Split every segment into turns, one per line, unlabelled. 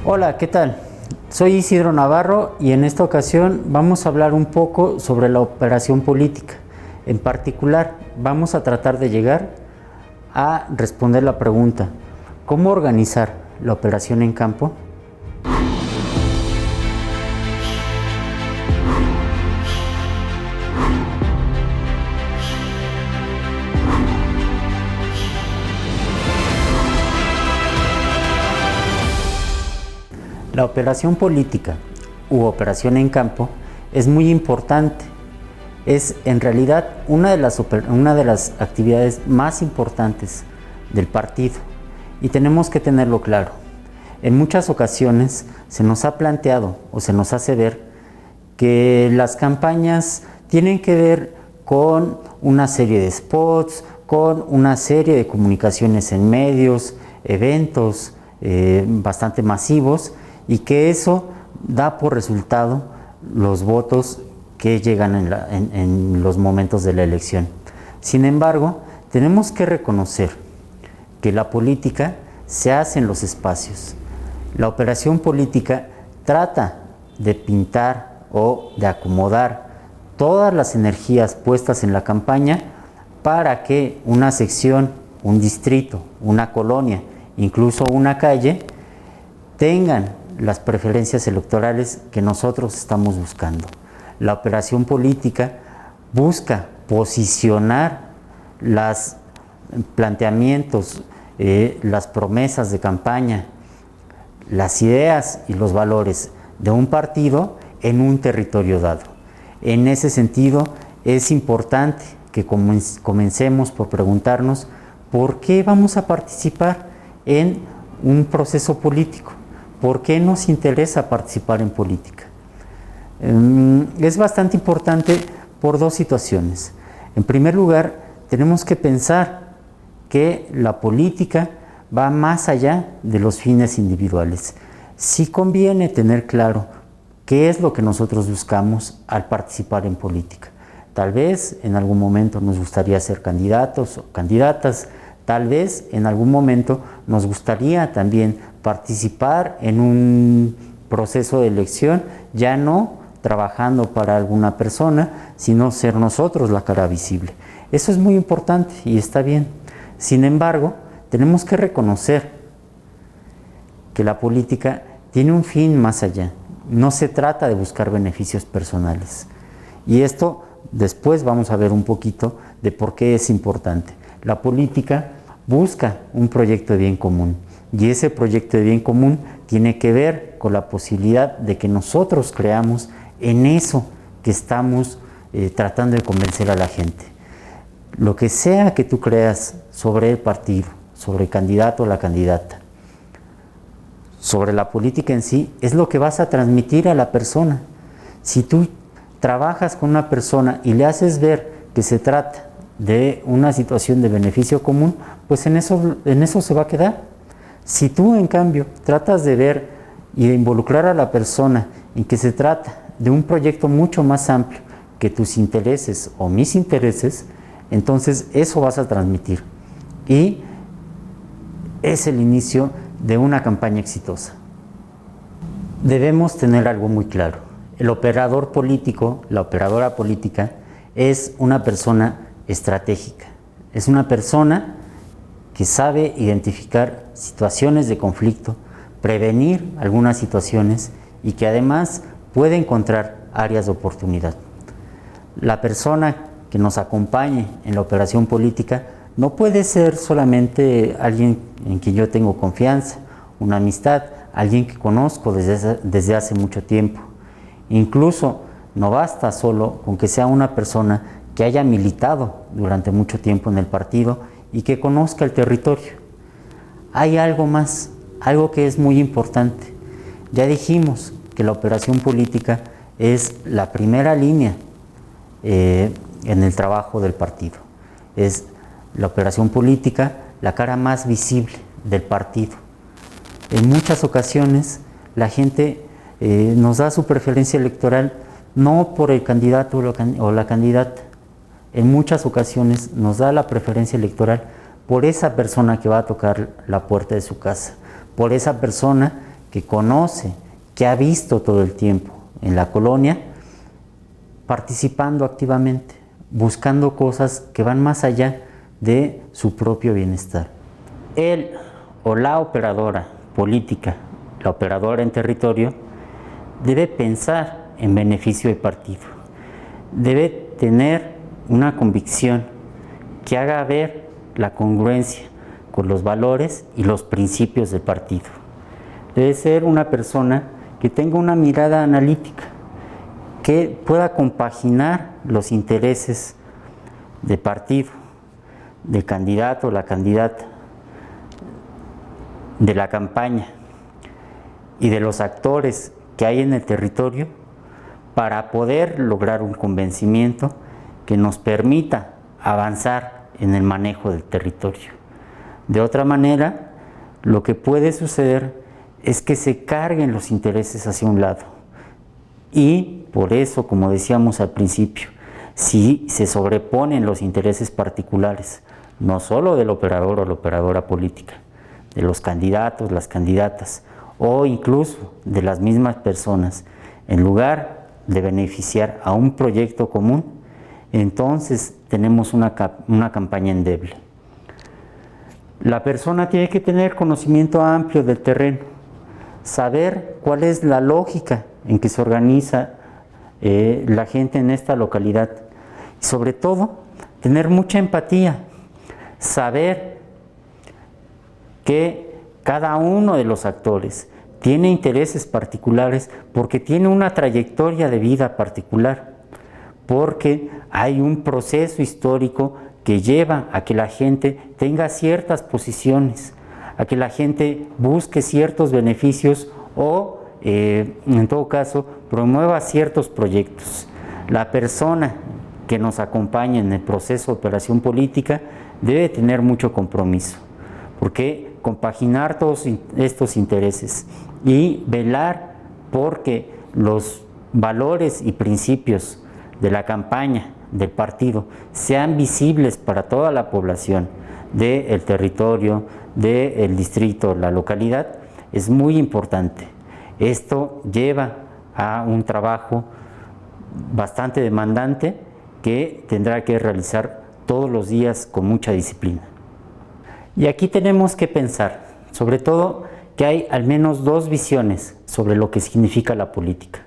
Hola, ¿qué tal? Soy Isidro Navarro y en esta ocasión vamos a hablar un poco sobre la operación política. En particular, vamos a tratar de llegar a responder la pregunta: ¿cómo organizar la operación en campo? La operación política u operación en campo es muy importante. Es en realidad una de las actividades más importantes del partido y tenemos que tenerlo claro. En muchas ocasiones se nos ha planteado o se nos hace ver que las campañas tienen que ver con una serie de spots, con una serie de comunicaciones en medios, eventos bastante masivos, y que eso da por resultado los votos que llegan en los momentos de la elección. Sin embargo, tenemos que reconocer que la política se hace en los espacios. La operación política trata de pintar o de acomodar todas las energías puestas en la campaña para que una sección, un distrito, una colonia, incluso una calle, tengan las preferencias electorales que nosotros estamos buscando. La operación política busca posicionar los planteamientos, las promesas de campaña, las ideas y los valores de un partido en un territorio dado. En ese sentido, es importante que comencemos por preguntarnos por qué vamos a participar en un proceso político. ¿Por qué nos interesa participar en política? Es bastante importante por dos situaciones. En primer lugar, tenemos que pensar que la política va más allá de los fines individuales. Sí conviene tener claro qué es lo que nosotros buscamos al participar en política. Tal vez en algún momento nos gustaría ser candidatos o candidatas. Tal vez en algún momento nos gustaría también participar en un proceso de elección, ya no trabajando para alguna persona, sino ser nosotros la cara visible. Eso es muy importante y está bien. Sin embargo, tenemos que reconocer que la política tiene un fin más allá. No se trata de buscar beneficios personales. Y esto después vamos a ver un poquito de por qué es importante. La política busca un proyecto de bien común y ese proyecto de bien común tiene que ver con la posibilidad de que nosotros creamos en eso que estamos tratando de convencer a la gente. Lo que sea que tú creas sobre el partido, sobre el candidato o la candidata, sobre la política en sí, es lo que vas a transmitir a la persona. Si tú trabajas con una persona y le haces ver que se trata de una situación de beneficio común, pues en eso se va a quedar. Si tú, en cambio, tratas de ver y de involucrar a la persona en que se trata de un proyecto mucho más amplio que tus intereses o mis intereses, entonces eso vas a transmitir. Y es el inicio de una campaña exitosa. Debemos tener algo muy claro. El operador político, la operadora política, es una persona estratégica. Es una persona que sabe identificar situaciones de conflicto, prevenir algunas situaciones y que además puede encontrar áreas de oportunidad. La persona que nos acompañe en la operación política no puede ser solamente alguien en quien yo tengo confianza, una amistad, alguien que conozco desde hace mucho tiempo. Incluso no basta solo con que sea una persona que haya militado durante mucho tiempo en el partido y que conozca el territorio. Hay algo más, algo que es muy importante. Ya dijimos que la operación política es la primera línea en el trabajo del partido. Es la operación política la cara más visible del partido. En muchas ocasiones la gente nos da su preferencia electoral no por el candidato o la candidata. En muchas ocasiones nos da la preferencia electoral por esa persona que va a tocar la puerta de su casa, por esa persona que conoce, que ha visto todo el tiempo en la colonia, participando activamente, buscando cosas que van más allá de su propio bienestar. Él o la operadora política, la operadora en territorio, debe pensar en beneficio del partido, debe tener una convicción que haga ver la congruencia con los valores y los principios del partido. Debe ser una persona que tenga una mirada analítica, que pueda compaginar los intereses del partido, del candidato o la candidata, de la campaña y de los actores que hay en el territorio para poder lograr un convencimiento que nos permita avanzar en el manejo del territorio. De otra manera, lo que puede suceder es que se carguen los intereses hacia un lado. Y por eso, como decíamos al principio, si se sobreponen los intereses particulares, no solo del operador o la operadora política, de los candidatos, las candidatas, o incluso de las mismas personas, en lugar de beneficiar a un proyecto común, entonces tenemos una campaña endeble. La persona tiene que tener conocimiento amplio del terreno, saber cuál es la lógica en que se organiza la gente en esta localidad. Y sobre todo, tener mucha empatía, saber que cada uno de los actores tiene intereses particulares porque tiene una trayectoria de vida particular, porque hay un proceso histórico que lleva a que la gente tenga ciertas posiciones, a que la gente busque ciertos beneficios o, en todo caso, promueva ciertos proyectos. La persona que nos acompaña en el proceso de operación política debe tener mucho compromiso, porque compaginar todos estos intereses y velar porque los valores y principios de la campaña, del partido, sean visibles para toda la población del territorio, del distrito, la localidad, es muy importante. Esto lleva a un trabajo bastante demandante que tendrá que realizar todos los días con mucha disciplina. Y aquí tenemos que pensar, sobre todo, que hay al menos dos visiones sobre lo que significa la política.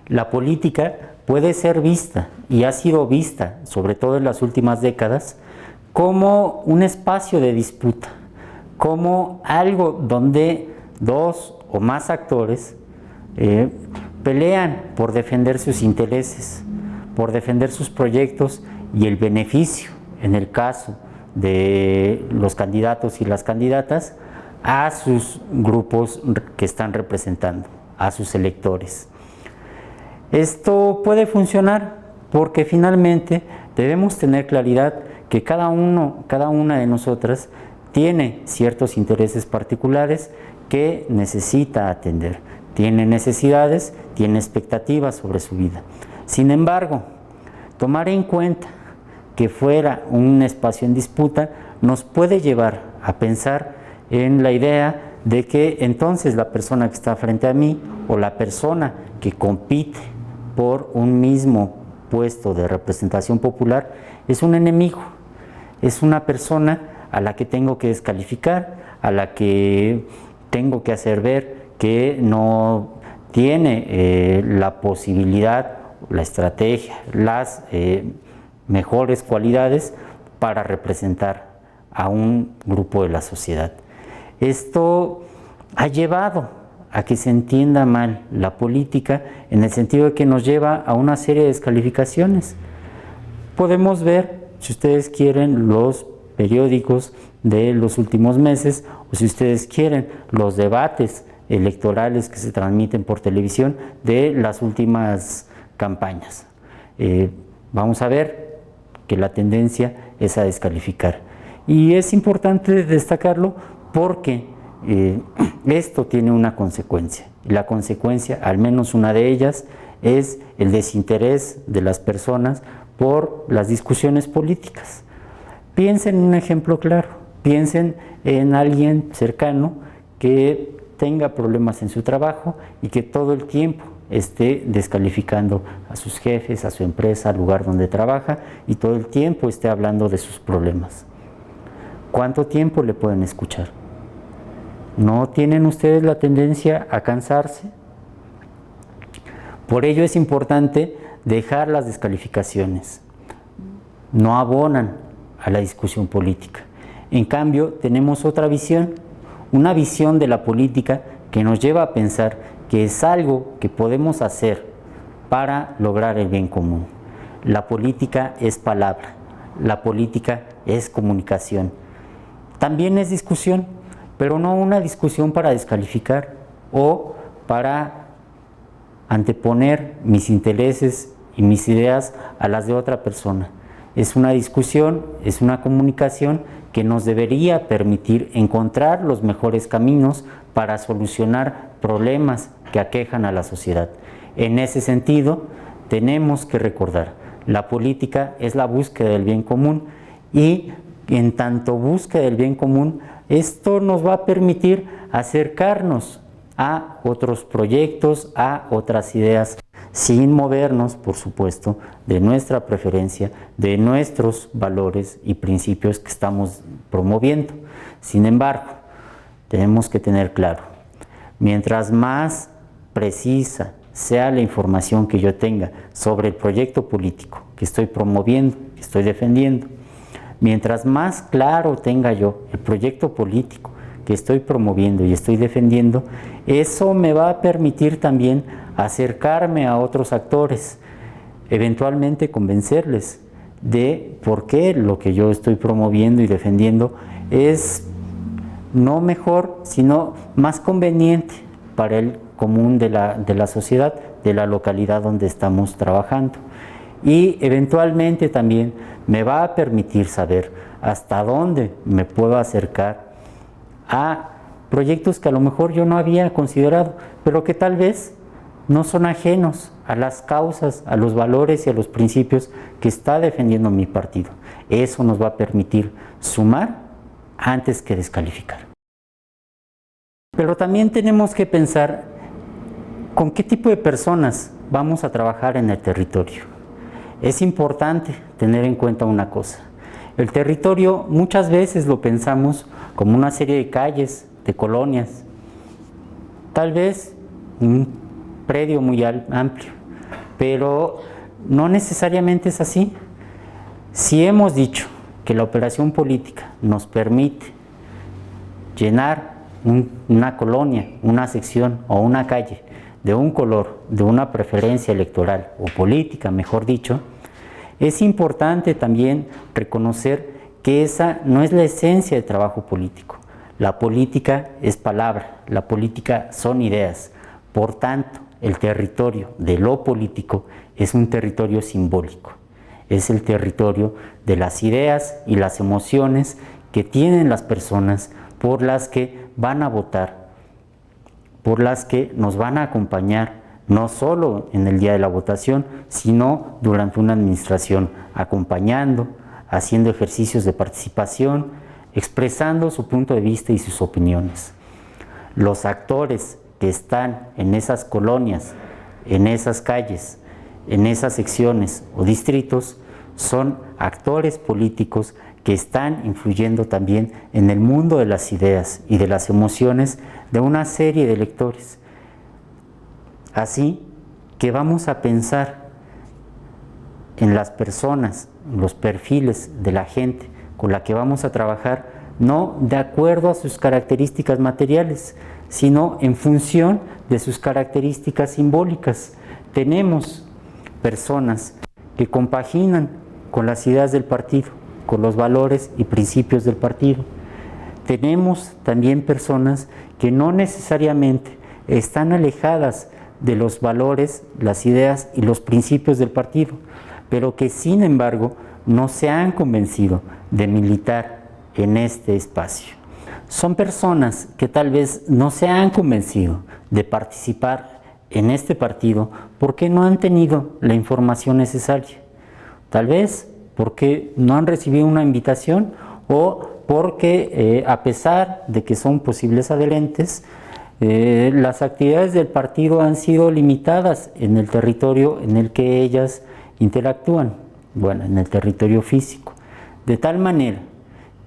La política puede ser vista, y ha sido vista, sobre todo en las últimas décadas, como un espacio de disputa, como algo donde dos o más actores pelean por defender sus intereses, por defender sus proyectos y el beneficio, en el caso de los candidatos y las candidatas, a sus grupos que están representando, a sus electores. Esto puede funcionar porque finalmente debemos tener claridad que cada una de nosotras tiene ciertos intereses particulares que necesita atender, tiene necesidades, tiene expectativas sobre su vida. Sin embargo, tomar en cuenta que fuera un espacio en disputa nos puede llevar a pensar en la idea de que entonces la persona que está frente a mí o la persona que compite por un mismo puesto de representación popular es un enemigo, es una persona a la que tengo que descalificar, a la que tengo que hacer ver que no tiene la posibilidad, la estrategia, las mejores cualidades para representar a un grupo de la sociedad. Esto ha llevado a que se entienda mal la política en el sentido de que nos lleva a una serie de descalificaciones. Podemos ver, si ustedes quieren, los periódicos de los últimos meses o si ustedes quieren, los debates electorales que se transmiten por televisión de las últimas campañas. Vamos a ver que la tendencia es a descalificar. Y es importante destacarlo porque esto tiene una consecuencia. Y la consecuencia, al menos una de ellas, es el desinterés de las personas por las discusiones políticas. Piensen en un ejemplo claro, piensen en alguien cercano que tenga problemas en su trabajo y que todo el tiempo esté descalificando a sus jefes, a su empresa, al lugar donde trabaja y todo el tiempo esté hablando de sus problemas. ¿Cuánto tiempo le pueden escuchar? ¿No tienen ustedes la tendencia a cansarse? Por ello es importante dejar las descalificaciones. No abonan a la discusión política. En cambio, tenemos otra visión, una visión de la política que nos lleva a pensar que es algo que podemos hacer para lograr el bien común. La política es palabra, la política es comunicación. También es discusión, pero no una discusión para descalificar o para anteponer mis intereses y mis ideas a las de otra persona. Es una discusión, es una comunicación que nos debería permitir encontrar los mejores caminos para solucionar problemas que aquejan a la sociedad. En ese sentido, tenemos que recordar, la política es la búsqueda del bien común y en tanto búsqueda del bien común, esto nos va a permitir acercarnos a otros proyectos, a otras ideas, sin movernos, por supuesto, de nuestra preferencia, de nuestros valores y principios que estamos promoviendo. Sin embargo, tenemos que tener claro, mientras más precisa sea la información que yo tenga sobre el proyecto político que estoy promoviendo, que estoy defendiendo, mientras más claro tenga yo el proyecto político que estoy promoviendo y estoy defendiendo, eso me va a permitir también acercarme a otros actores, eventualmente convencerles de por qué lo que yo estoy promoviendo y defendiendo es no mejor, sino más conveniente para el común de la sociedad, de la localidad donde estamos trabajando. Y eventualmente también me va a permitir saber hasta dónde me puedo acercar a proyectos que a lo mejor yo no había considerado, pero que tal vez no son ajenos a las causas, a los valores y a los principios que está defendiendo mi partido. Eso nos va a permitir sumar antes que descalificar. Pero también tenemos que pensar con qué tipo de personas vamos a trabajar en el territorio. Es importante tener en cuenta una cosa. El territorio muchas veces lo pensamos como una serie de calles, de colonias, tal vez un predio muy amplio, pero no necesariamente es así. Si hemos dicho que la operación política nos permite llenar una colonia, una sección o una calle de un color, de una preferencia electoral o política, mejor dicho, es importante también reconocer que esa no es la esencia del trabajo político. La política es palabra, la política son ideas. Por tanto, el territorio de lo político es un territorio simbólico. Es el territorio de las ideas y las emociones que tienen las personas por las que van a votar, por las que nos van a acompañar, no solo en el día de la votación, sino durante una administración, acompañando, haciendo ejercicios de participación, expresando su punto de vista y sus opiniones. Los actores que están en esas colonias, en esas calles, en esas secciones o distritos, son actores políticos que están influyendo también en el mundo de las ideas y de las emociones de una serie de electores. Así que vamos a pensar en las personas, los perfiles de la gente con la que vamos a trabajar, no de acuerdo a sus características materiales, sino en función de sus características simbólicas. Tenemos personas que compaginan con las ideas del partido, con los valores y principios del partido. Tenemos también personas que no necesariamente están alejadas de los valores, las ideas y los principios del partido, pero que sin embargo no se han convencido de militar en este espacio. Son personas que tal vez no se han convencido de participar en este partido porque no han tenido la información necesaria. Tal vez porque no han recibido una invitación o porque a pesar de que son posibles adherentes, Las actividades del partido han sido limitadas en el territorio en el que ellas interactúan, bueno, en el territorio físico, de tal manera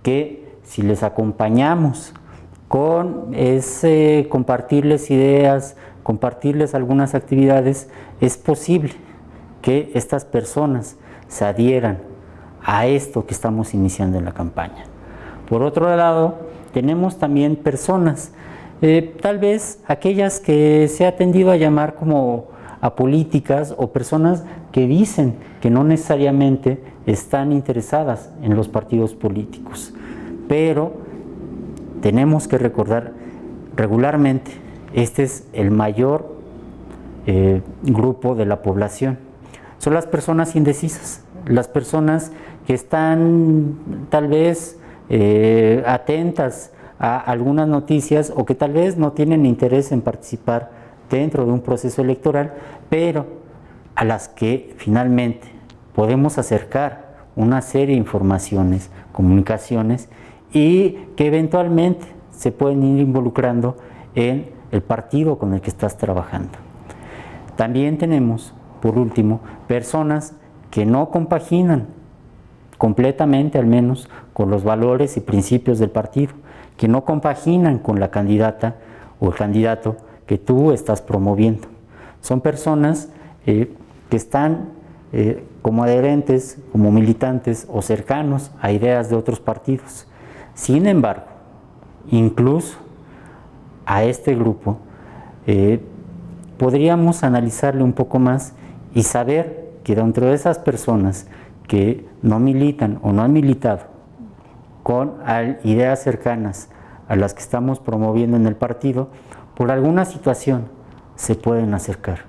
que si les acompañamos con ese compartirles ideas, compartirles algunas actividades, es posible que estas personas se adhieran a esto que estamos iniciando en la campaña. Por otro lado, tenemos también personas, tal vez aquellas que se ha tendido a llamar como apolíticas, o personas que dicen que no necesariamente están interesadas en los partidos políticos, pero tenemos que recordar regularmente, este es el mayor grupo de la población. Son las personas indecisas, las personas que están tal vez atentas a algunas noticias, o que tal vez no tienen interés en participar dentro de un proceso electoral, pero a las que finalmente podemos acercar una serie de informaciones, comunicaciones, y que eventualmente se pueden ir involucrando en el partido con el que estás trabajando. También tenemos, por último, personas que no compaginan completamente, al menos, con los valores y principios del partido, que no compaginan con la candidata o el candidato que tú estás promoviendo. Son personas que están como adherentes, como militantes o cercanos a ideas de otros partidos. Sin embargo, incluso a este grupo podríamos analizarle un poco más y saber que dentro de esas personas que no militan o no han militado con ideas cercanas a las que estamos promoviendo en el partido, por alguna situación se pueden acercar,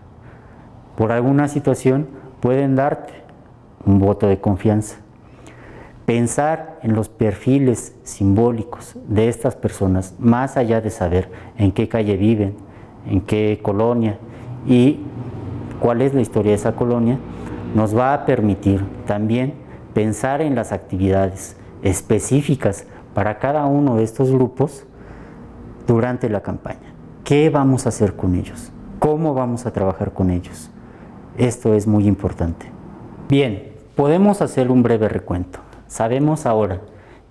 por alguna situación pueden darte un voto de confianza. Pensar en los perfiles simbólicos de estas personas, más allá de saber en qué calle viven, en qué colonia y cuál es la historia de esa colonia, nos va a permitir también pensar en las actividades específicas para cada uno de estos grupos durante la campaña. ¿Qué vamos a hacer con ellos? ¿Cómo vamos a trabajar con ellos? Esto es muy importante. Bien, podemos hacer un breve recuento. Sabemos ahora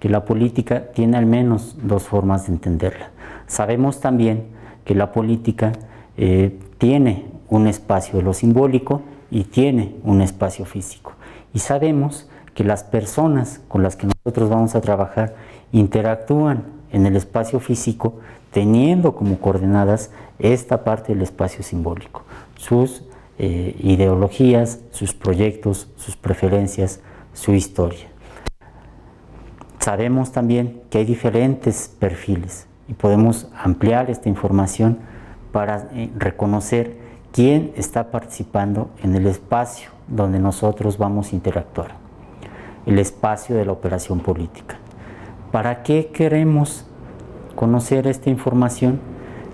que la política tiene al menos dos formas de entenderla. Sabemos también que la política tiene un espacio de lo simbólico y tiene un espacio físico. Y sabemos que las personas con las que nosotros vamos a trabajar interactúan en el espacio físico teniendo como coordenadas esta parte del espacio simbólico, sus ideologías, sus proyectos, sus preferencias, su historia. Sabemos también que hay diferentes perfiles y podemos ampliar esta información para reconocer quién está participando en el espacio donde nosotros vamos a interactuar, el espacio de la operación política. ¿Para qué queremos conocer esta información?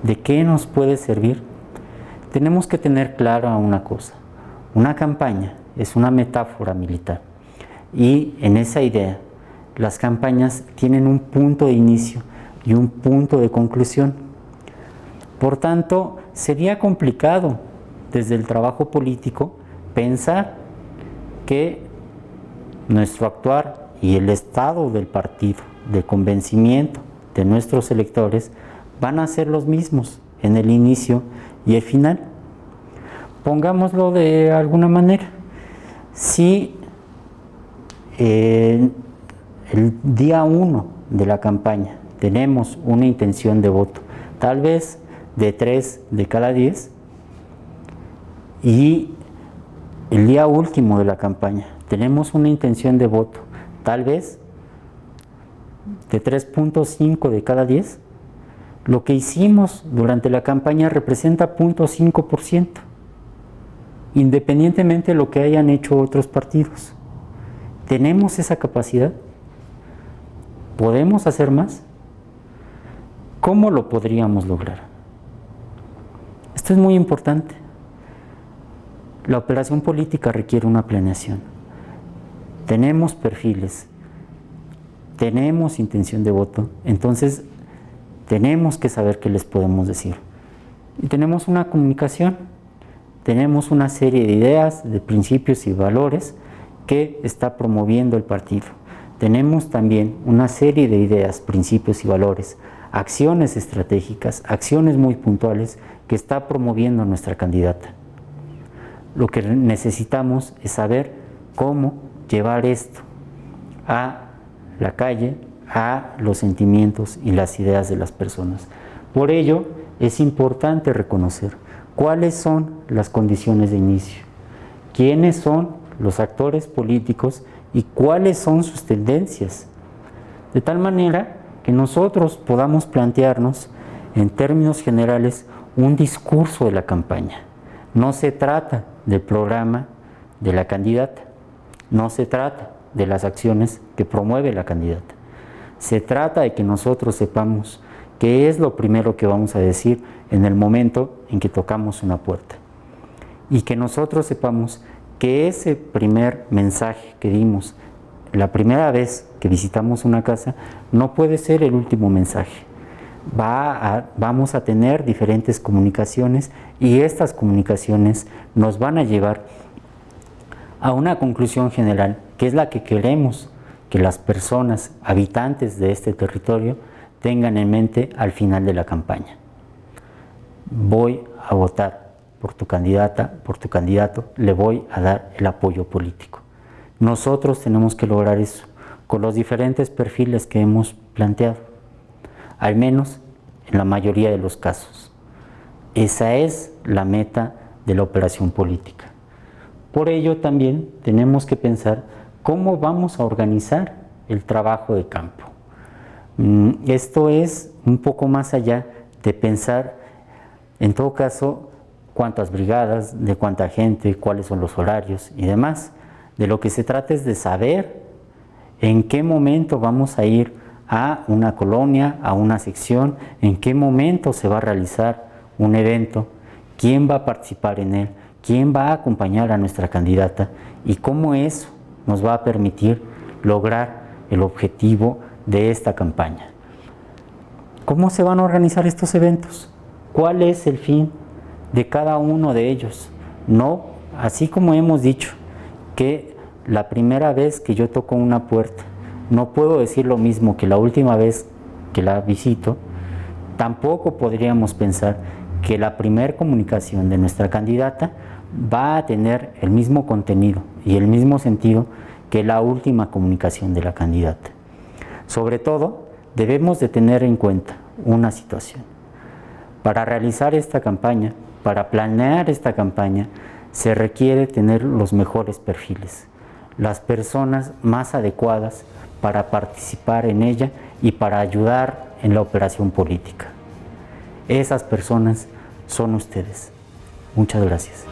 ¿De qué nos puede servir? Tenemos que tener clara una cosa: una campaña es una metáfora militar, y en esa idea las campañas tienen un punto de inicio y un punto de conclusión. Por tanto, sería complicado desde el trabajo político pensar que nuestro actuar y el estado del partido, de convencimiento de nuestros electores, van a ser los mismos en el inicio y el final. Pongámoslo de alguna manera: si el día 1 de la campaña tenemos una intención de voto, tal vez de 3 de cada 10, y el día último de la campaña tenemos una intención de voto, tal vez de 3.5 de cada 10, lo que hicimos durante la campaña representa 0.5%, independientemente de lo que hayan hecho otros partidos. ¿Tenemos esa capacidad? ¿Podemos hacer más? ¿Cómo lo podríamos lograr? Esto es muy importante. La operación política requiere una planeación. Tenemos perfiles, tenemos intención de voto, entonces tenemos que saber qué les podemos decir. Y tenemos una comunicación, tenemos una serie de ideas, de principios y valores que está promoviendo el partido. Tenemos también una serie de ideas, principios y valores, acciones estratégicas, acciones muy puntuales que está promoviendo nuestra candidata. Lo que necesitamos es saber cómo llevar esto a la calle, a los sentimientos y las ideas de las personas. Por ello, es importante reconocer cuáles son las condiciones de inicio, quiénes son los actores políticos y cuáles son sus tendencias, de tal manera que nosotros podamos plantearnos en términos generales un discurso de la campaña. No se trata del programa de la candidata, no se trata de las acciones que promueve la candidata. Se trata de que nosotros sepamos qué es lo primero que vamos a decir en el momento en que tocamos una puerta. Y que nosotros sepamos que ese primer mensaje que dimos la primera vez que visitamos una casa no puede ser el último mensaje. Vamos a tener diferentes comunicaciones y estas comunicaciones nos van a llevar a una conclusión general, que es la que queremos que las personas habitantes de este territorio tengan en mente al final de la campaña. Voy a votar por tu candidata, por tu candidato, le voy a dar el apoyo político. Nosotros tenemos que lograr eso con los diferentes perfiles que hemos planteado, al menos en la mayoría de los casos. Esa es la meta de la operación política. Por ello también tenemos que pensar cómo vamos a organizar el trabajo de campo. Esto es un poco más allá de pensar, en todo caso, cuántas brigadas, de cuánta gente, cuáles son los horarios y demás. De lo que se trata es de saber en qué momento vamos a ir a una colonia, a una sección, en qué momento se va a realizar un evento, quién va a participar en él, quién va a acompañar a nuestra candidata y cómo eso nos va a permitir lograr el objetivo de esta campaña. ¿Cómo se van a organizar estos eventos? ¿Cuál es el fin de cada uno de ellos? No, así como hemos dicho que la primera vez que yo toco una puerta, no puedo decir lo mismo que la última vez que la visito, tampoco podríamos pensar que la primera comunicación de nuestra candidata va a tener el mismo contenido y el mismo sentido que la última comunicación de la candidata. Sobre todo, debemos de tener en cuenta una situación. Para realizar esta campaña, para planear esta campaña, se requiere tener los mejores perfiles, las personas más adecuadas para participar en ella y para ayudar en la operación política. Esas personas son ustedes. Muchas gracias.